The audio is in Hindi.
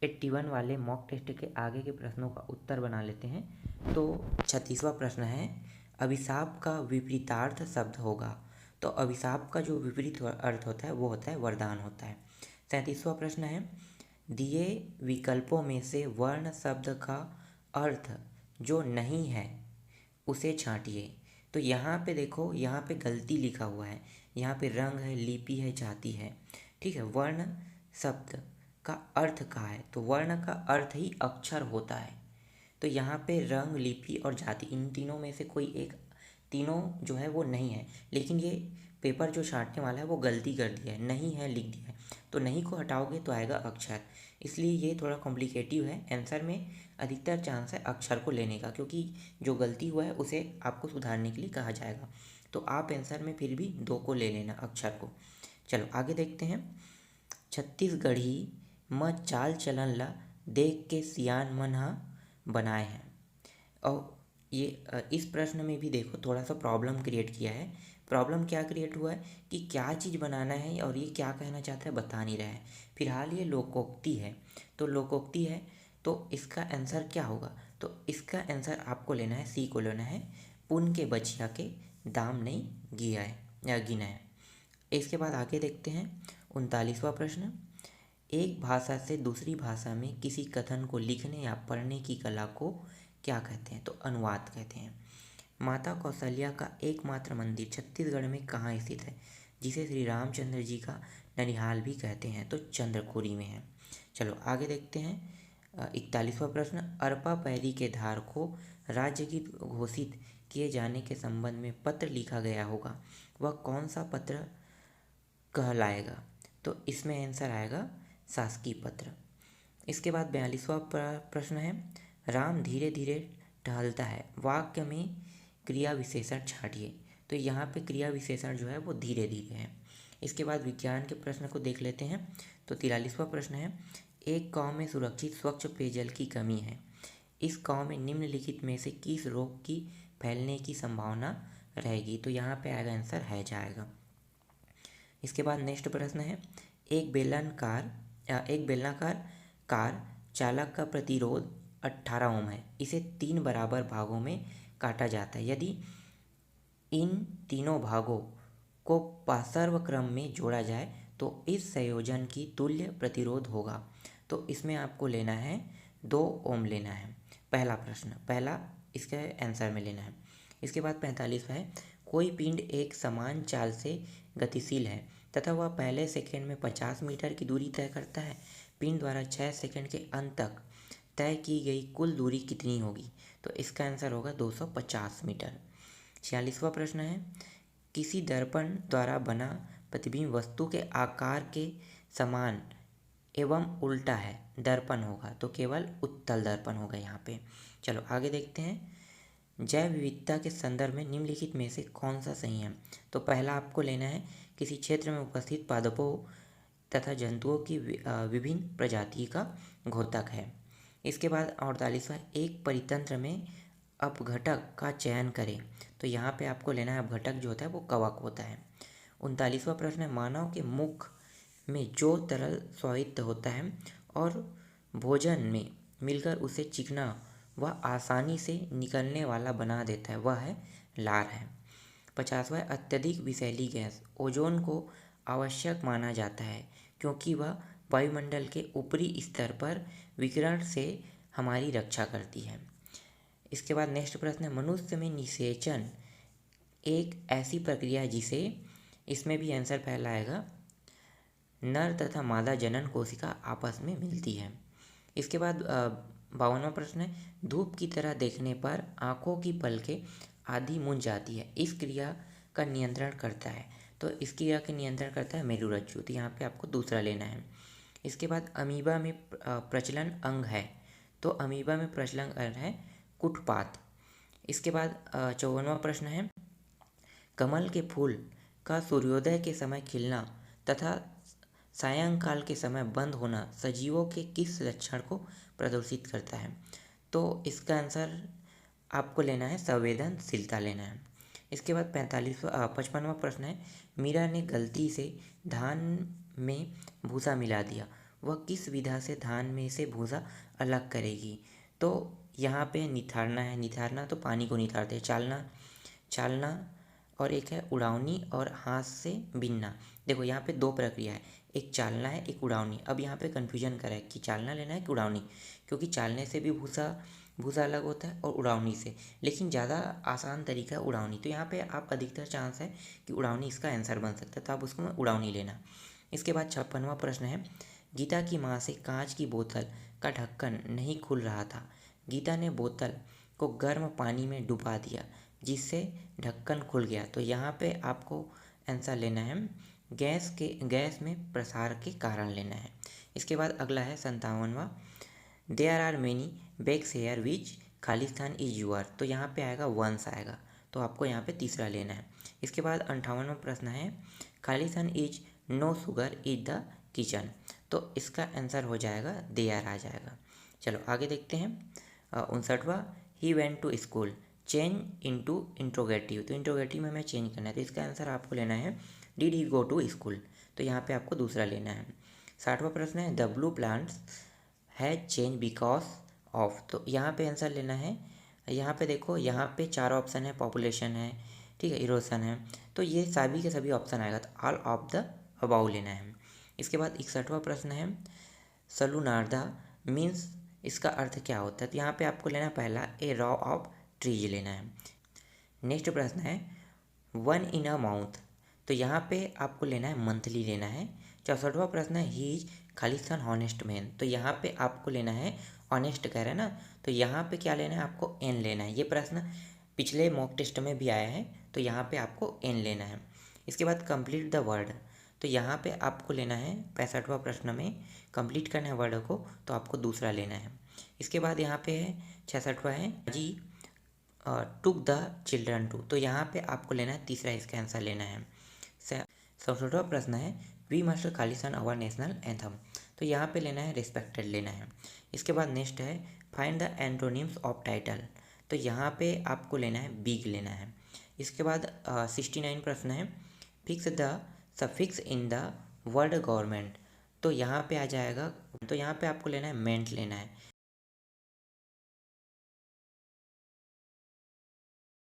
81 वाले मॉक टेस्ट के आगे के प्रश्नों का उत्तर बना लेते हैं। तो 36वां प्रश्न है, अभिशाप का विपरीतार्थ शब्द होगा। तो अभिशाप का जो विपरीत अर्थ होता है वो होता है वरदान होता है। 37वां प्रश्न है, दिए विकल्पों में से वर्ण शब्द का अर्थ जो नहीं है उसे छांटिए। तो यहाँ पे देखो, यहाँ पे गलती लिखा हुआ है, यहाँ पे रंग है, लिपि है, जाति है। ठीक है, वर्ण शब्द का अर्थ कहाँ है? तो वर्ण का अर्थ ही अक्षर होता है। तो यहाँ पे रंग, लिपि और जाति, इन तीनों में से कोई एक, तीनों जो है वो नहीं है। लेकिन ये पेपर जो छांटने वाला है वो गलती कर दिया है, नहीं है लिख दिया है। तो नहीं को हटाओगे तो आएगा अक्षर, इसलिए ये थोड़ा कॉम्प्लिकेटिव है। आंसर में अधिकतर चांस है अक्षर को लेने का, क्योंकि जो गलती हुआ है उसे आपको सुधारने के लिए कहा जाएगा। तो आप आंसर में फिर भी 2 को ले लेना, अक्षर को। चलो आगे देखते हैं। छत्तीसगढ़ी म चाल चलन ला देख के सियान मन ह बनाए हैं। और ये इस प्रश्न में भी देखो थोड़ा सा प्रॉब्लम क्रिएट किया है। प्रॉब्लम क्या क्रिएट हुआ है कि क्या चीज़ बनाना है और ये क्या कहना चाहता है बता नहीं रहा है। फिलहाल ये लोकोक्ति है, तो लोकोक्ति है तो इसका आंसर क्या होगा? तो इसका आंसर आपको लेना है, सी को लेना है, पुन के बचिया के दाम नहीं गिया है या गिना है। इसके बाद आगे देखते हैं 39वां प्रश्न, एक भाषा से दूसरी भाषा में किसी कथन को लिखने या पढ़ने की कला को क्या कहते हैं? तो अनुवाद कहते हैं। माता कौशल्या का एकमात्र मंदिर छत्तीसगढ़ में कहाँ स्थित है, जिसे श्री रामचंद्र जी का ननिहाल भी कहते हैं? तो चंद्रपुरी में है। चलो आगे देखते हैं 41वां प्रश्न, अरपा पैरी के धार को राज्य गीत घोषित किए जाने के संबंध में पत्र लिखा गया होगा, वह कौन सा पत्र कहलाएगा? तो इसमें आंसर आएगा शासकीय पत्र। इसके बाद 42वां प्रश्न है, राम धीरे धीरे टहलता है, वाक्य में क्रिया विशेषण छाटिए। तो यहाँ पे क्रिया विशेषण जो है वो धीरे धीरे है। इसके बाद विज्ञान के प्रश्न को देख लेते हैं। तो 43वां प्रश्न है, एक गांव में सुरक्षित स्वच्छ पेयजल की कमी है, इस गांव में निम्नलिखित में से किस रोग की फैलने की संभावना रहेगी? तो यहाँ पे आएगा आंसर है जाएगा। इसके बाद नेक्स्ट प्रश्न है, एक बेलनाकार कार चालक का प्रतिरोध 18 ओम है, इसे 3 बराबर भागों में काटा जाता है, यदि इन तीनों भागों को पार्श्व क्रम में जोड़ा जाए तो इस संयोजन की तुल्य प्रतिरोध होगा। तो इसमें आपको लेना है 2 ओम लेना है, पहला प्रश्न, पहला इसका आंसर में लेना है। इसके बाद 45वां है, कोई पिंड एक समान चाल से गतिशील है तथा वह पहले सेकंड में 50 मीटर की दूरी तय करता है, पिंड द्वारा 6 सेकंड के अंत तक तय की गई कुल दूरी कितनी होगी? तो इसका आंसर होगा 250 मीटर। 46वां प्रश्न है, किसी दर्पण द्वारा बना प्रतिबिंब वस्तु के आकार के समान एवं उल्टा है, दर्पण होगा, तो केवल उत्तल दर्पण होगा यहाँ पे। चलो आगे देखते हैं, जैव विविधता के संदर्भ में निम्नलिखित में से कौन सा सही है? तो पहला आपको लेना है, किसी क्षेत्र में उपस्थित पादपों तथा जंतुओं की विभिन्न प्रजाति का घोतक है। इसके बाद 48वां, एक परितंत्र में अपघटक का चयन करें। तो यहाँ पे आपको लेना है, अपघटक जो होता है वो कवक होता है। 39वां प्रश्न है, मानव के मुख में जो तरल स्वायत्त होता है और भोजन में मिलकर उसे चिकना व आसानी से निकलने वाला बना देता है, वह है लार है। 50वां, अत्यधिक विषैली गैस ओजोन को आवश्यक माना जाता है क्योंकि वह वायुमंडल के ऊपरी स्तर पर विकिरण से हमारी रक्षा करती है। इसके बाद नेक्स्ट प्रश्न है, मनुष्य में निषेचन एक ऐसी प्रक्रिया है जिसे, इसमें भी आंसर पहला आएगा, नर तथा मादा जनन कोशिका आपस में मिलती है। इसके बाद 52वां प्रश्न है, धूप की तरह देखने पर आँखों की पलकें आधी मूंझ जाती है, इस क्रिया का नियंत्रण करता है। तो इस क्रिया का नियंत्रण करता है मेरुरज्जु, तो यहाँ पे आपको दूसरा लेना है। इसके बाद अमीबा में प्रचलन अंग है, तो अमीबा में प्रचलन अंग है कुटपात। इसके बाद 54वां प्रश्न है, कमल के फूल का सूर्योदय के समय खिलना तथा सायंकाल के समय बंद होना सजीवों के किस लक्षण को प्रदर्शित करता है? तो इसका आंसर आपको लेना है संवेदनशीलता लेना है। इसके बाद 55वां प्रश्न है, मीरा ने गलती से धान में भूसा मिला दिया, वह किस विधा से धान में से भूसा अलग करेगी। तो यहाँ पे निथारना है, निथारना तो पानी को निथारते हैं, चालना चालना और एक है उड़ावनी और हाथ से बिनना। देखो यहाँ पे दो प्रक्रिया है, एक चालना है एक उड़ावनी। अब यहाँ पे कन्फ्यूजन करा है कि चालना लेना है कि उड़ावनी, क्योंकि चालने से भी भूसा भूसा अलग होता है और उड़ावनी से, लेकिन ज़्यादा आसान तरीका है उड़ावनी। तो यहाँ पे आप अधिकतर चांस है कि उड़ावनी इसका आंसर बन सकता है, तो आप उसको उड़ावनी लेना। इसके बाद 56वां प्रश्न है, गीता की माँ से कांच की बोतल का ढक्कन नहीं खुल रहा था। गीता ने बोतल को गर्म पानी में डुबा दिया जिससे ढक्कन खुल गया। तो यहाँ पे आपको आंसर लेना है गैस में प्रसार के कारण लेना है। इसके बाद अगला है 57वां, there are many bags here which Khalistan is your. तो यहाँ पे आएगा वंस आएगा, तो आपको यहाँ पे तीसरा लेना है। इसके बाद 58वां प्रश्न है, Khalistan is no sugar is the kitchen. तो इसका आंसर हो जाएगा देयर आ जाएगा। चलो आगे देखते हैं 59वां, he went to school change into interrogative. तो इंट्रोगेटिव में हमें चेंज करना है, तो इसका आंसर आपको लेना है did he go to school. तो यहाँ पे आपको दूसरा लेना है। 60वां प्रश्न है, द ब्लू प्लांट्स है चेंज बिकॉज ऑफ। तो यहाँ पे आंसर लेना है, यहाँ पे देखो यहाँ पे चार ऑप्शन है, पॉपुलेशन है, ठीक है, इरोशन है, तो ये सभी के सभी ऑप्शन आएगा, तो ऑल ऑफ द अबाउ लेना है। इसके बाद 61वां प्रश्न है, सलूनार्दा मीन्स इसका अर्थ क्या होता है। तो यहाँ पे आपको लेना है पहला ए रॉ ऑफ ट्रीज लेना है। नेक्स्ट प्रश्न है, वन इन अ माउथ। तो यहाँ पे आपको लेना है मंथली लेना है। 64वां प्रश्न है, he is Khalistan honest man. तो यहाँ पे आपको लेना है ऑनेस्ट कह रहे हैं ना, तो यहाँ पे क्या लेना है आपको एन लेना है। ये प्रश्न पिछले मॉक टेस्ट में भी आया है, तो यहाँ पे आपको एन लेना है। इसके बाद कंप्लीट द वर्ड। तो यहाँ पे आपको लेना है 65वां प्रश्न में कंप्लीट करना है वर्ड को, तो आपको दूसरा लेना है। इसके बाद यहाँ पे है 66वां है, जी टुक द चिल्ड्रन टू। तो यहाँ पे आपको लेना है तीसरा, इसका आंसर लेना है। 67वां प्रश्न है, we must Khalistan our national anthem. तो यहाँ पे लेना है रिस्पेक्टेड लेना है। इसके बाद नेक्स्ट है, find the antonyms of title. तो यहाँ पे आपको लेना है बिग लेना है। इसके बाद 69 प्रश्न है, fix the suffix in the word government. तो यहाँ पे आ जाएगा, तो यहाँ पे आपको लेना है मेंट लेना है।